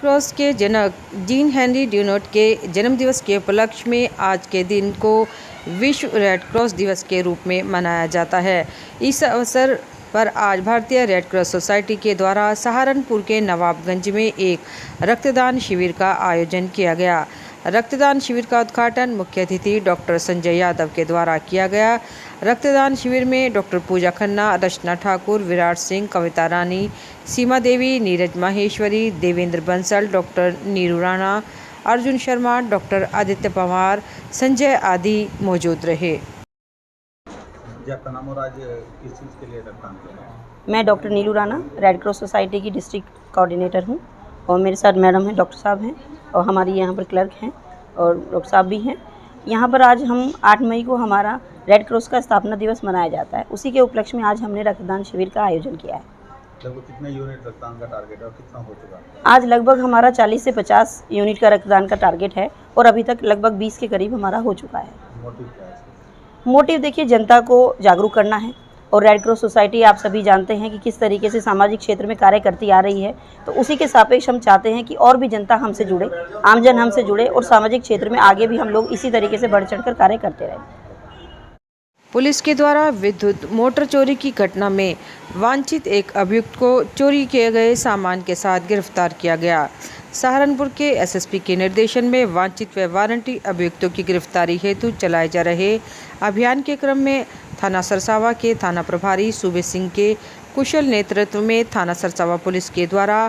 Cross के जनक gene Henry ड्यूनोट के जन्मदिवस के उपलक्ष्य में आज के दिन को विश्व रेड क्रॉस दिवस के रूप में मनाया जाता है। इस अवसर पर आज भारतीय रेड क्रॉस सोसाइटी के द्वारा सहारनपुर के नवाबगंज में एक रक्तदान शिविर का आयोजन किया गया। रक्तदान शिविर का उद्घाटन मुख्य अतिथि डॉक्टर संजय यादव के द्वारा किया गया। रक्तदान शिविर में डॉक्टर पूजा खन्ना, रचना ठाकुर, विराट सिंह, कविता रानी, सीमा देवी, नीरज माहेश्वरी, देवेंद्र बंसल, डॉक्टर नीरू राणा, अर्जुन शर्मा, डॉक्टर आदित्य पवार, संजय आदि मौजूद रहे। आपका नाम और आज किस चीज़ के लिए रक्तदान कर रहे हैं? मैं doctor Neeru Rana red cross society की डिस्ट्रिक्ट कोऑर्डिनेटर हूँ और मेरे साथ मैडम हैं, डॉक्टर साहब हैं और हमारी यहाँ पर क्लर्क हैं और डॉक्टर साहब भी हैं। यहाँ पर आज हम 8 मई को हमारा रेड क्रॉस का स्थापना दिवस मनाया जाता है। उसी के उपलक्ष्य में आज हमने रक्तदान शिविर का आयोजन किया है। लगभग कितने यूनिट रक्तदान का टारगेट है और कितना हो चुका है? आज लगभग हमारा 40 से 50 यूनिट का रक्तदान का टारगेट है और अभी तक लगभग 20 के करीब हमारा हो चुका है। मोटिव क्या है? मोटिव देखिए, जनता को जागरूक करना है और रेड क्रॉस सोसाइटी आप सभी जानते हैं कि किस तरीके से सामाजिक क्षेत्र में कार्य करती आ रही है, तो उसी के सापेक्ष हम चाहते हैं कि और भी जनता हमसे जुड़े, आमजन हमसे जुड़े और सामाजिक क्षेत्र में आगे भी हम लोग इसी तरीके से बढ़ चढ़कर कार्य करते रहें। पुलिस के द्वारा विद्युत मोटर चोरी की घटना में वांछित एक अभियुक्त को चोरी किए गए सामान के साथ गिरफ्तार किया गया। सहारनपुर के एसएसपी के निर्देशन में वांछित व वारंटी अभियुक्तों की गिरफ्तारी हेतु चलाए जा रहे अभियान के क्रम में थाना सरसावा के थाना प्रभारी सूबे सिंह के कुशल नेतृत्व में थाना सरसावा पुलिस के द्वारा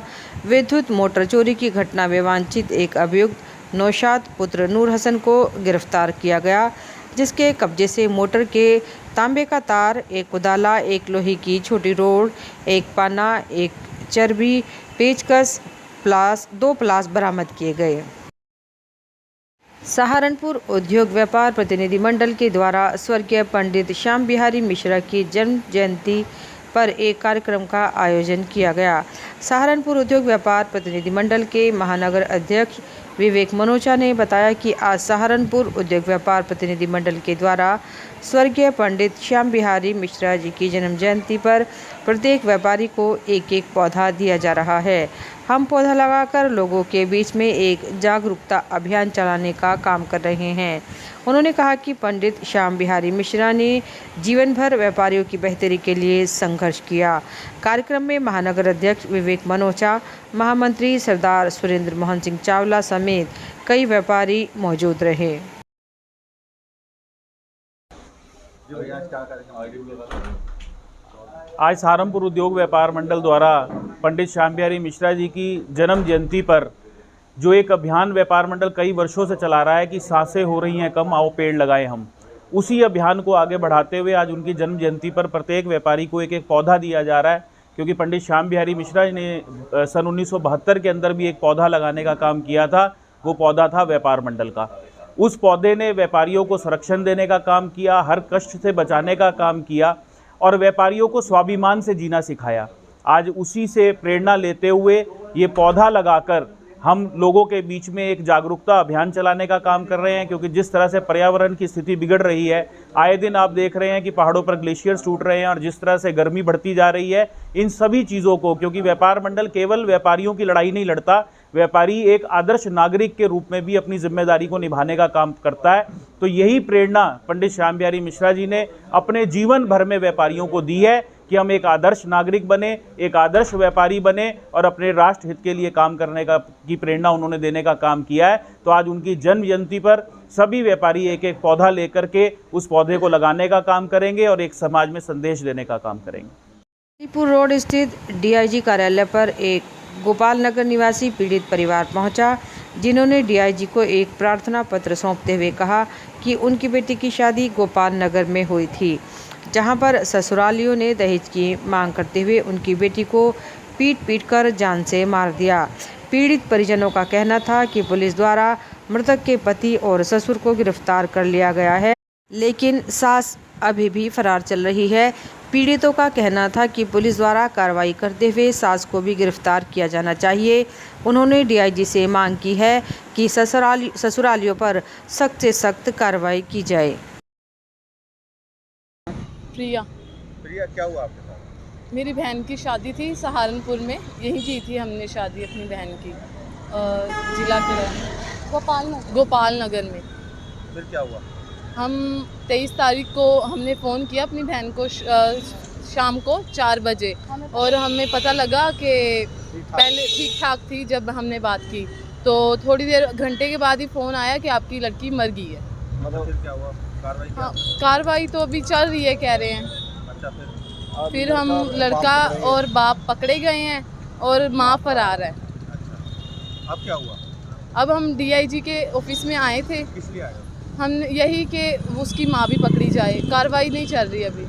विद्युत मोटर चोरी की घटना में वांछित एक अभियुक्त नौशाद पुत्र नूर हसन को गिरफ्तार किया गया, जिसके कब्जे से मोटर के तांबे का तार, एक कुदाला, एक लोहे की छोटी रोड, एक पाना, एक चर्बी, पेचकस, दो प्लास बरामद किए गए। सहारनपुर उद्योग व्यापार प्रतिनिधि मंडल के द्वारा स्वर्गीय पंडित श्याम बिहारी मिश्रा की जन्म जयंती पर एक कार्यक्रम का आयोजन किया गया। सहारनपुर उद्योग व्यापार प्रतिनिधि मंडल के महानगर अध्यक्ष विवेक मनोचा ने बताया कि आज सहारनपुर उद्योग व्यापार प्रतिनिधि मंडल के द्वारा स्वर्गीय पंडित श्याम बिहारी मिश्रा जी की जन्म जयंती पर प्रत्येक व्यापारी को एक एक पौधा दिया जा रहा है। हम पौधा लगाकर लोगों के बीच में एक जागरूकता अभियान चलाने का काम कर रहे हैं। उन्होंने कहा कि पंडित श्याम बिहारी मिश्रा ने जीवन भर व्यापारियों की बेहतरी के लिए संघर्ष किया। कार्यक्रम में महानगर अध्यक्ष विवेक मनोचा, महामंत्री सरदार सुरेंद्र मोहन सिंह चावला समेत कई व्यापारी मौजूद रहे। आज सहारनपुर उद्योग व्यापार मंडल द्वारा पंडित श्याम बिहारी मिश्रा जी की जन्म जयंती पर जो एक अभियान व्यापार मंडल कई वर्षों से चला रहा है कि सांसें हो रही हैं कम, आओ पेड़ लगाएं हम, उसी अभियान को आगे बढ़ाते हुए आज उनकी जन्म जयंती पर प्रत्येक व्यापारी को एक एक पौधा दिया जा रहा है। क्योंकि पंडित श्याम बिहारी मिश्रा जी ने सन 1972 के अंदर भी एक पौधा लगाने का काम किया था। वो पौधा था व्यापार मंडल का। उस पौधे ने व्यापारियों को संरक्षण देने का काम किया, हर कष्ट से बचाने का काम किया और व्यापारियों को स्वाभिमान से जीना सिखाया। आज उसी से प्रेरणा लेते हुए ये पौधा लगाकर हम लोगों के बीच में एक जागरूकता अभियान चलाने का काम कर रहे हैं। क्योंकि जिस तरह से पर्यावरण की स्थिति बिगड़ रही है, आए दिन आप देख रहे हैं कि पहाड़ों पर ग्लेशियर्स टूट रहे हैं और जिस तरह से गर्मी बढ़ती जा रही है, इन सभी चीज़ों को, क्योंकि व्यापार मंडल केवल व्यापारियों की लड़ाई नहीं लड़ता, व्यापारी एक आदर्श नागरिक के रूप में भी अपनी जिम्मेदारी को निभाने का काम करता है। तो यही प्रेरणा पंडित श्याम बिहारी मिश्रा जी ने अपने जीवन भर में व्यापारियों को दी है कि हम एक आदर्श नागरिक बने, एक आदर्श व्यापारी बने और अपने राष्ट्र हित के लिए काम करने की प्रेरणा उन्होंने देने का काम किया है। तो आज उनकी जन्म जयंती पर सभी व्यापारी एक एक पौधा लेकर के उस पौधे को लगाने का काम करेंगे और एक समाज में संदेश देने का काम करेंगे। गाजीपुर रोड स्थित डीआईजी कार्यालय पर एक गोपाल नगर निवासी पीड़ित परिवार पहुंचा, जिन्होंने डीआईजी को एक प्रार्थना पत्र सौंपते हुए कहा कि उनकी बेटी की शादी गोपाल नगर में हुई थी, जहां पर ससुरालियों ने दहेज की मांग करते हुए उनकी बेटी को पीट कर जान से मार दिया। पीड़ित परिजनों का कहना था कि पुलिस द्वारा मृतक के पति और ससुर को गिरफ्तार कर लिया गया है, लेकिन सास अभी भी फरार चल रही है। पीड़ितों का कहना था कि पुलिस द्वारा कार्रवाई करते हुए सास को भी गिरफ्तार किया जाना चाहिए। उन्होंने डीआईजी से मांग की है कि ससुरालियों पर सख्त से सख्त कार्रवाई की जाए। प्रिया, क्या हुआ आपके साथ? मेरी बहन की शादी थी सहारनपुर में, यहीं की थी हमने शादी अपनी बहन की। जिला के रहने गोपाल नगर में। फिर क्या हुआ? हम 23 तारीख को हमने फ़ोन किया अपनी बहन को शाम को 4 बजे और हमें पता लगा कि पहले ठीक ठाक थी जब हमने बात की, तो थोड़ी देर घंटे के बाद ही फ़ोन आया कि आपकी लड़की मर गई है। मतलब फिर क्या हुआ? कार्रवाई क्या? हाँ, कार्रवाई तो अभी चल रही है कह रहे हैं। अच्छा, फिर हम लड़का और बाप पकड़े गए हैं और माँ फरार है। अच्छा, अब क्या हुआ? अब हम DIG के ऑफिस में आए थे, किस लिए आए हो? हम यही कि उसकी माँ भी पकड़ी जाए। कार्रवाई नहीं चल रही अभी।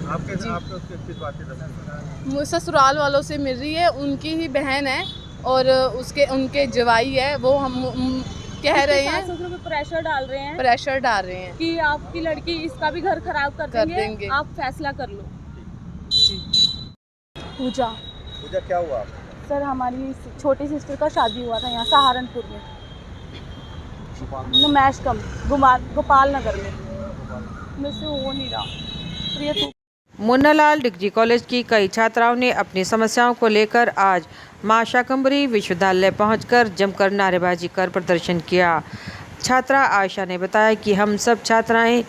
आपके उसके किस बात की रस्म? ससुराल वालों से मिल रही है, उनकी ही बहन है और उनके जवाई है, वो हम कह रहे हैं ससुर पे प्रेशर डाल रहे हैं कि आपकी लड़की इसका भी घर खराब कर देंगे, आप फैसला कर लो। पूजा क्या हुआ? सर, हमारी छोटी सिस्टर का शादी हुआ था यहाँ सहारनपुर में, मैशकम गोपाल नगर में। मुझसे हो नहीं रहा। मुन्नालाल डिग्री कॉलेज की कई छात्राओं ने अपनी समस्याओं को लेकर आज मां शाकंभरी विश्वविद्यालय पहुंचकर जमकर नारेबाजी कर प्रदर्शन किया। छात्रा आयशा ने बताया कि हम सब छात्राएं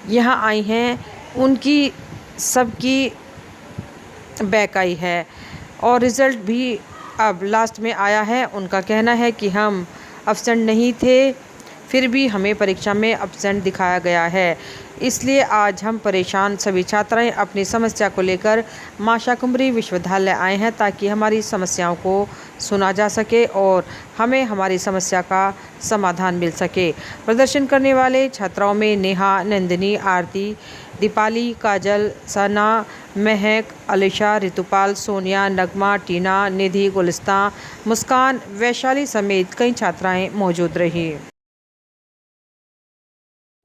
यहां आई हैं, उनकी सबकी बैक आई है और रिज़ल्ट भी अब लास्ट में आया है। उनका कहना है कि हम एब्सेंट नहीं थे, फिर भी हमें परीक्षा में एब्सेंट दिखाया गया है, इसलिए आज हम परेशान सभी छात्राएं अपनी समस्या को लेकर मां शाकंभरी विश्वविद्यालय आए हैं ताकि हमारी समस्याओं को सुना जा सके और हमें हमारी समस्या का समाधान मिल सके। प्रदर्शन करने वाले छात्राओं में नेहा, नंदिनी, आरती, दीपाली, काजल, सना, महक, अलीशा, ऋतुपाल, सोनिया, नगमा, टीना, निधि, गुलिस्ता, मुस्कान, वैशाली समेत कई छात्राएं मौजूद रही।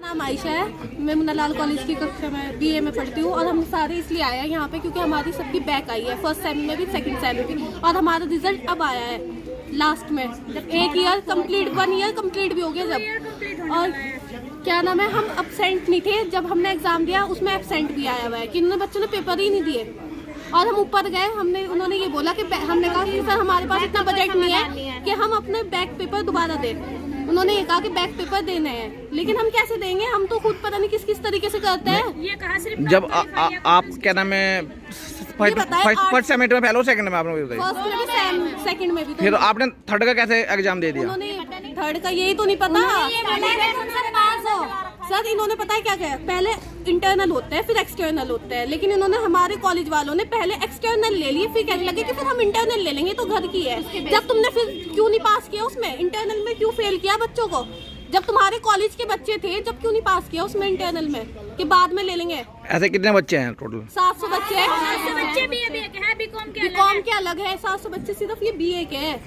नाम आयशा है, मैं मुन्नालाल कॉलेज की कक्षा में BA में पढ़ती हूँ और हम सारे इसलिए आए हैं यहाँ पे क्योंकि हमारी सबकी बैक आई है, फर्स्ट सेम में भी सेकंड सेम में भी, और हमारा रिजल्ट अब आया है लास्ट में। 1 ईयर कंप्लीट, 1 ईयर कंप्लीट भी हो गया जब, और क्या नाम है, हम एब्सेंट नहीं थे जब हमने एग्जाम दिया, उसमें एब्सेंट भी आया हुआ है कि उन्होंने बच्चों ने पेपर ही नहीं दिए। और हम ऊपर गए, उन्होंने ये बोला कि हमने कहा कि सर हमारे पास इतना बजट नहीं है कि हम अपने बैक पेपर दोबारा दें। उन्होंने ये कहा कि बैक पेपर देने हैं, लेकिन हम कैसे देंगे, हम तो खुद पता नहीं किस किस तरीके से करते हैं। ये कहा सिर्फ जब आप क्या नाम है फर्स्ट सेमेस्टर में फेल हो, सेकंड में आपने बताया, फर्स्ट में भी सेकंड में भी, फिर आपने थर्ड का कैसे एग्जाम दे दिया? उन्होंने थर्ड का यही तो नहीं पता सर। इन्होंने पता है क्या कहा, पहले इंटरनल होते हैं फिर एक्सटर्नल होते हैं, लेकिन इन्होंने हमारे कॉलेज वालों ने पहले एक्सटर्नल ले लिए, फिर कहने लगे कि फिर हम इंटरनल ले लेंगे, तो घर की है। जब तुमने फिर क्यों नहीं पास किया उसमें, इंटरनल में क्यों फेल किया बच्चों को? जब तुम्हारे कॉलेज के बच्चे थे, जब क्यों नहीं पास किया उसमें इंटरनल में कि बाद में ले लेंगे? ऐसे कितने बच्चे हैं टोटल? 700 बच्चे हैं। 700 बच्चे बीकॉम के अलग है, 700 बच्चे सिर्फ ये BA के हैं।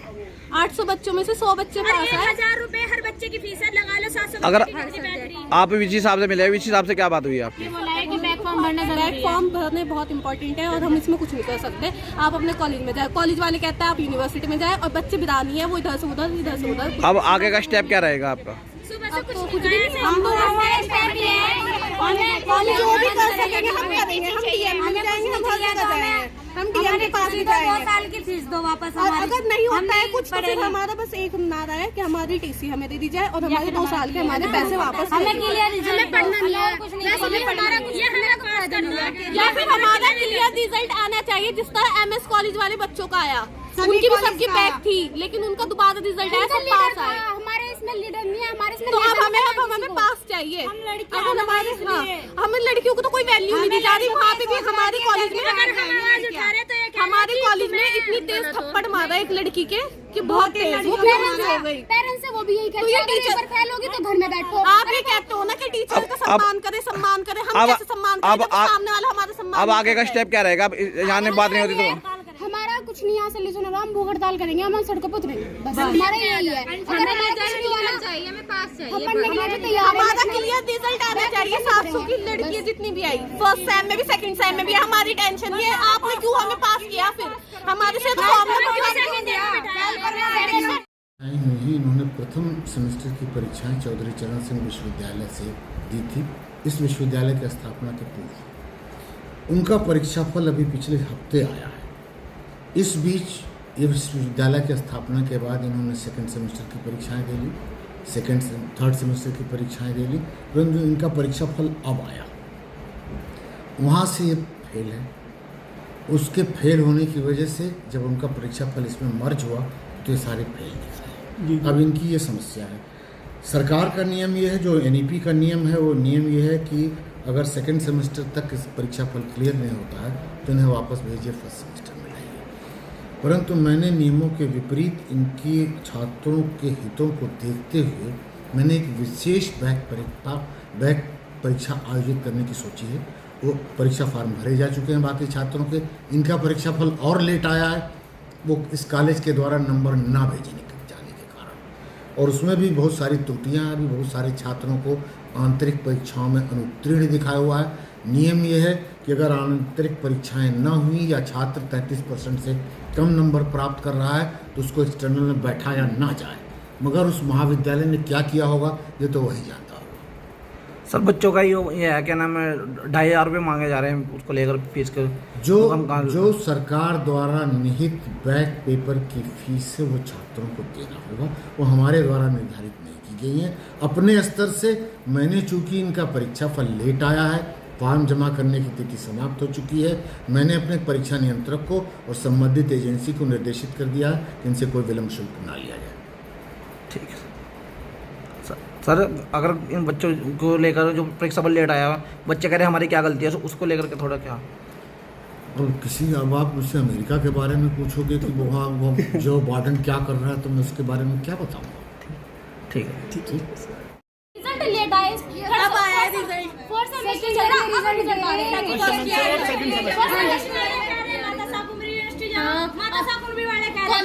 800 बच्चों में से 100 बच्चे पास हैं। 1000 रुपए हर बच्चे की फीस लगा लो। 700 अगर आप विच हिसाब से मिले, विच हिसाब से क्या बात हुई आपकी? बैक फॉर्म भरने बहुत इंपॉर्टेंट है और हम इसमें कुछ नहीं कर सकते। आप अपने कॉलेज में जाए, कॉलेज वाले कहते हैं आप यूनिवर्सिटी में जाए, और बच्चे बिरानी है, वो इधर से उधर, इधर से उधर। अब आगे का स्टेप क्या रहेगा आपका? कुछ भी नहीं, हम तो कॉलेज जो भी कर सकेंगे हम करेंगे। हम DM में जाएंगे, हम हर जगह जाएंगे, हम DM के पास भी जाएंगे। 2 साल की फीस दो वापस। और अगर नहीं होता है कुछ तो फिर हमारा बस एक नारा है कि हमारी TC हमें दे दी जाए और हमारे 2 साल के हमारे पैसे वापस। हमें पढ़ना नहीं है, कुछ नहीं, या फिर हमारा क्लियर रिजल्ट आना चाहिए जिस तरह MS कॉलेज वाले बच्चों का आया। उनकी भी सबकी बैक थी, लेकिन उनका दोबारा रिजल्ट आया, सब पास आए। हमारे इसमें लीडर नहीं है, हमारे इसमें तो अब हमें पास चाहिए। हमें लड़कियों को तो कोई वैल्यू नहीं दी जा रही। वहाँ पे भी हमारे कॉलेज में हमारे कॉलेज में इतनी तेज थप्पड़ मारा एक लड़की के कि बहुत तेज, वो बेहोश हो गई। पेरेंट्स से वो भी यही कहते हैं, टीचर फेल होगी तो घर में बैठो। आप ये कहते हो ना कि टीचर का सम्मान करे, सम्मान करे, हम कैसे सम्मान करें जब सामने वाला हमारा सम्मान? अब आगे का स्टेप क्या रहेगा? यहाँ बात नहीं होती तो हमारा कुछ नहीं यहाँ सोल्यूशन होगा, हम भूख हड़ताल करेंगे, हम सड़कों पर उतरेंगे, बस हमारा यही है। अगर हमें चाहिए, हमें पास चाहिए, हम पढ़ने के लिए भी तैयार हैं। हमारा क्लियर रिजल्ट आना चाहिए। 700 की लड़कियां जितनी भी आई, फर्स्ट सेम में भी सेकंड सेम में भी, हमारी टेंशन ये आपने क्यों हमें पास किया? फिर हमारे से तो फॉर्म मुझे इन्होंने प्रथम सेमेस्टर की परीक्षाएं चौधरी चरण सिंह विश्वविद्यालय से दी थी। इस विश्वविद्यालय की स्थापना के पूर्व उनका परीक्षाफल अभी पिछले हफ्ते आया है। इस बीच ये विश्वविद्यालय की स्थापना के बाद इन्होंने सेकंड सेमेस्टर की परीक्षाएं दे ली, थर्ड सेमेस्टर की परीक्षाएं दे ली, परंतु इनका परीक्षा फल अब आया, वहाँ से ये फेल है। उसके फेल होने की वजह से जब उनका परीक्षा फल इसमें मर्ज हुआ तो ये सारे फेल दिख रहे हैं। अब इनकी ये समस्या है। सरकार का नियम ये है, जो एनईपी का नियम है, वो नियम ये है कि अगर सेकंड सेमेस्टर तक इस परीक्षा फल क्लियर नहीं होता है तो इन्हें वापस भेजिए फर्स्ट सेमेस्टर में लाइए। परंतु मैंने नियमों के विपरीत इनकी छात्रों के हितों को देखते हुए मैंने एक विशेष बैक परीक्षा आयोजित करने की सोची है। वो परीक्षा फार्म भरे जा चुके हैं बाकी छात्रों के, इनका परीक्षा फल और लेट आया है, वो इस कॉलेज के द्वारा नंबर ना भेजने जाने के कारण, और उसमें भी बहुत सारी त्रुटियाँ, अभी बहुत सारे छात्रों को आंतरिक परीक्षाओं में अनुत्तीर्ण दिखाया हुआ है। नियम ये है कि अगर आंतरिक परीक्षाएं ना हुई या छात्र 33% से कम नंबर प्राप्त कर रहा है तो उसको एक्सटर्नल में बैठाया ना जाए, मगर उस महाविद्यालय ने क्या किया होगा ये तो वही जानता होगा। सर बच्चों का ये है क्या नाम है, 2,500 रुपये मांगे जा रहे हैं उसको लेकर फीस कर, जो सरकार द्वारा निहित बैक पेपर की फीस है वो छात्रों को देना होगा, वो हमारे द्वारा निर्धारित नहीं की गई है। अपने स्तर से मैंने, चूंकि इनका परीक्षा फल लेट आया है, फॉर्म जमा करने की तिथि समाप्त हो चुकी है, मैंने अपने परीक्षा नियंत्रक को और संबंधित एजेंसी को निर्देशित कर दिया कि इनसे कोई विलम्ब शुल्क ना लिया जाए। ठीक है सर, अगर इन बच्चों को लेकर जो परीक्षा फल लेट आया, बच्चे कह रहे हमारी क्या गलती है, उसको लेकर के थोड़ा क्या, और अब आप मुझसे अमेरिका के बारे में पूछोगे कि वो जो वार्डन क्या कर रहा है तो मैं उसके बारे में क्या बताऊँगा। ठीक है ठीक है। रिजल्ट लेट आया, कब आया रिजल्ट? फोर्थ सेमेस्टर चल रहा है, रिजल्ट आ रहा है। माता साकुंबरी वाले कह रहे हैं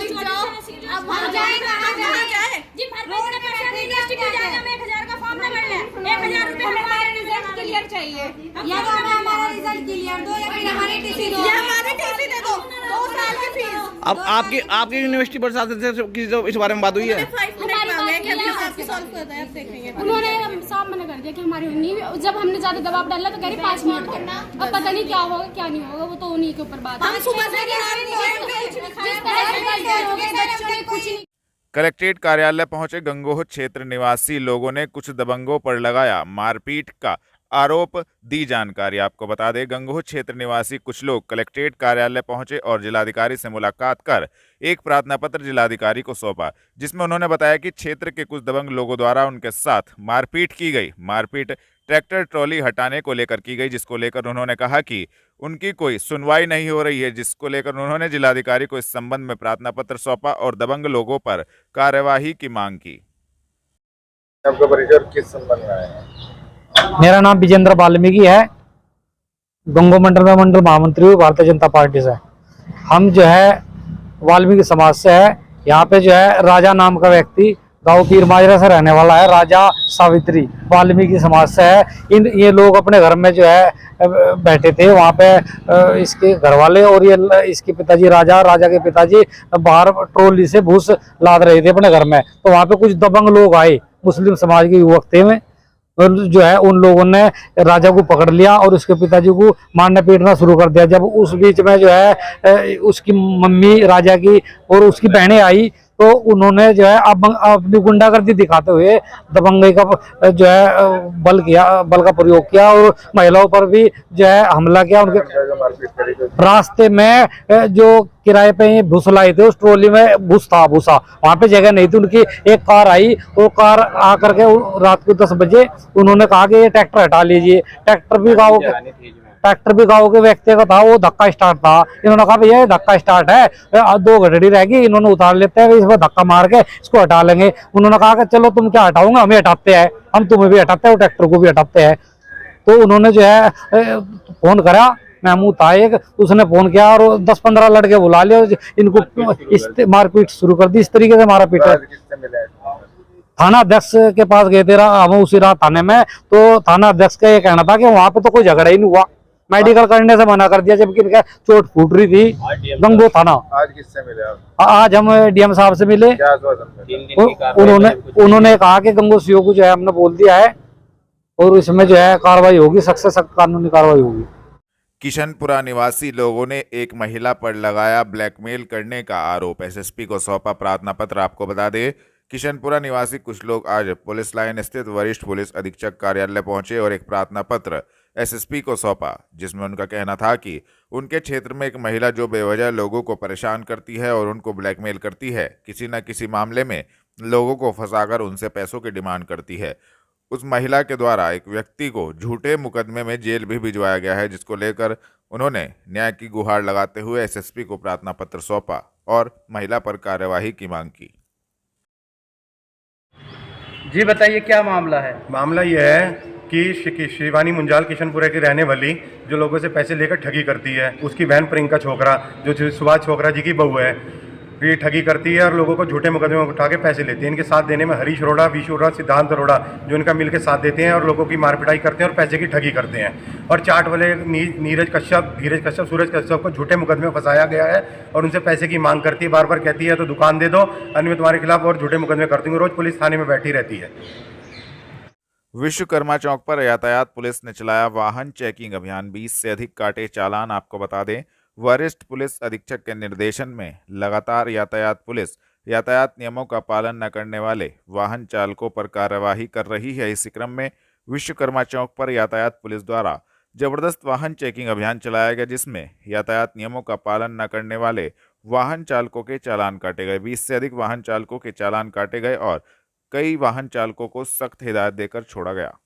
अब हम जाएगा, क्या है जी, भर के पैसा यूनिवर्सिटी को जाएगा, हम 1,000 का फॉर्म ना भर ले, 1,000 रुपए हमारे रिजल्ट क्लियर चाहिए, या तो हमें हमारा रिजल्ट क्लियर दो या फिर हमारी टीसी दो, या हमारी टीसी दे दो, 2 साल की फीस। अब आपकी यूनिवर्सिटी प्रशासन से किसी इस बारे में बात हुई है? उन्होंने साफ मना कर दिया कि हमारी नहीं, जब हमने ज्यादा दबाव डाला तो कह रही 5 मिनट करना, अब पता नहीं क्या होगा क्या नहीं होगा, वो तो उन्हीं के ऊपर बात है। कलेक्ट्रेट कार्यालय पहुंचे गंगोह क्षेत्र निवासी लोगों ने कुछ दबंगों पर लगाया मारपीट का आरोप, दी जानकारी। आपको बता दें, गंगोह क्षेत्र निवासी कुछ लोग कलेक्ट्रेट कार्यालय पहुंचे और जिलाधिकारी से मुलाकात कर एक प्रार्थना पत्र जिलाधिकारी को सौंपा, जिसमें उन्होंने बताया कि क्षेत्र के कुछ दबंग लोगों द्वारा उनके साथ मारपीट की गई। मारपीट ट्रैक्टर ट्रॉली हटाने को लेकर की गई, जिसको लेकर उन्होंने कहा कि उनकी कोई सुनवाई नहीं हो रही है, जिसको लेकर उन्होंने जिलाधिकारी को इस संबंध में प्रार्थना पत्र सौंपा और दबंग लोगों पर कार्यवाही की मांग की। आपका परिचय किस संबंध में आया है? मेरा नाम विजेंद्र वाल्मीकि है, गंगोह मंडल में मंडल महामंत्री हूँ भारतीय जनता पार्टी से। हम जो है वाल्मीकि समाज से है। यहाँ पे जो है राजा नाम का व्यक्ति गाँव पीर माजरा से रहने वाला है, राजा सावित्री वाल्मीकि समाज से है। ये लोग अपने घर में जो है बैठे थे, वहाँ पे इसके घर वाले और ये इसके पिताजी राजा के पिताजी बाहर ट्रॉली से भूस लाद रहे थे अपने घर में। तो वहाँ पे कुछ दबंग लोग आए, मुस्लिम समाज के युवक थे में, जो है उन लोगों ने राजा को पकड़ लिया और उसके पिताजी को मारना पीटना शुरू कर दिया। जब उस बीच में जो है उसकी मम्मी राजा की और उसकी बहनें आई तो उन्होंने जो है अपनी गुंडागर्दी दिखाते हुए दबंगई का जो है बल का प्रयोग किया और महिलाओं पर भी जो है हमला किया। उनके रास्ते में जो किराए पे भूस लाए थे, उस ट्रॉली में भूसा वहाँ पे जगह नहीं थी। उनकी एक कार आई, वो कार आकर के रात को 10 बजे उन्होंने कहा कि ये ट्रैक्टर हटा लीजिए। ट्रैक्टर भी गाँव के व्यक्ति का था, वो धक्का स्टार्ट था। इन्होंने कहा भैया ये धक्का स्टार्ट है, 2 घड़ी रहेगी, इन्होंने उतार लेते हैं, इसमें धक्का मार के इसको हटा लेंगे। उन्होंने कहा कि चलो तुम क्या हटाओगे, हमें हटाते हैं, हम तुम्हें भी हटाते हैं, ट्रैक्टर को भी हटाते हैं। तो उन्होंने जो है फोन करा, महमूद था एक, उसने फोन किया और 10-15 लड़के बुला लिया, इनको मारपीट शुरू कर दी। इस तरीके से मारा पीटा। थाना अध्यक्ष के पास गए थे हम उसी रात थाने में, तो थाना अध्यक्ष का ये कहना था कि वहाँ पे तो कोई झगड़ा ही नहीं हुआ, मेडिकल करने से मना कर दिया, जबकि इनका चोट फूट रही थी। गंगोह थाना। आज किससे मिले आप? आज हम डीएम साहब से मिले। उन्होंने कहा कि गंगोह सीओ को जो है हमने बोल दिया है और इसमें जो है कार्रवाई होगी, सख्त से सख्त कानूनी कार्रवाई होगी। किशनपुरा निवासी लोगों ने एक महिला पर लगाया ब्लैकमेल करने का आरोप, एसएसपी को सौंपा प्रार्थना पत्र। आपको बता दें, किशनपुरा निवासी कुछ लोग आज पुलिस लाइन स्थित वरिष्ठ पुलिस अधीक्षक कार्यालय पहुंचे और एक प्रार्थना पत्र एसएसपी को सौंपा, जिसमें उनका कहना था कि उनके क्षेत्र में एक महिला जो बेवजह लोगों को परेशान करती है और उनको ब्लैकमेल करती है, किसी न किसी मामले में लोगों को फंसाकर उनसे पैसों की डिमांड करती है। उस महिला के द्वारा एक व्यक्ति को झूठे मुकदमे में जेल भी भिजवाया गया है, जिसको लेकर उन्होंने न्याय की गुहार लगाते हुए एसएसपी को प्रार्थना पत्र सौंपा और महिला पर कार्यवाही की मांग की। जी बताइए, क्या मामला है? मामला यह है कि शिवानी मुंजाल किशनपुरा की रहने वाली जो लोगों से पैसे लेकर ठगी करती है, उसकी बहन प्रियंका छोकरा जो सुभाष छोकरा जी की बहू है, ये ठगी करती है और लोगों को झूठे मुकदमे में उठा के पैसे लेती है। इनके साथ देने में हरीश अरोड़ा, विशु अरोड़ा, सिद्धांत अरोड़ा जो इनका मिलकर साथ देते हैं और लोगों की मार पिटाई करते हैं और पैसे की ठगी करते हैं। और चाट वाले नीरज कश्यप, धीरज कश्यप, सूरज कश्यप को झूठे मुकदमे में फंसाया गया है और उनसे पैसे की मांग करती है। बार बार कहती है तो दुकान दे दो, अन्य में तुम्हारे खिलाफ और झूठे मुकदमे करती हूँ। रोज पुलिस थाने में बैठी रहती है। विश्वकर्मा चौक पर यातायात पुलिस ने चलाया वाहन चेकिंग अभियान, 20 से अधिक काटे चालान। आपको बता दें, वरिष्ठ पुलिस अधीक्षक के निर्देशन में लगातार यातायात पुलिस यातायात नियमों का पालन न करने वाले वाहन चालकों पर कार्यवाही कर रही है। इसी क्रम में विश्वकर्मा चौक पर यातायात पुलिस द्वारा जबरदस्त वाहन चेकिंग अभियान चलाया गया, जिसमें यातायात नियमों का पालन न करने वाले वाहन चालकों के चालान काटे गए। 20 से अधिक वाहन चालकों के चालान काटे गए और कई वाहन चालकों को सख्त हिदायत देकर छोड़ा गया।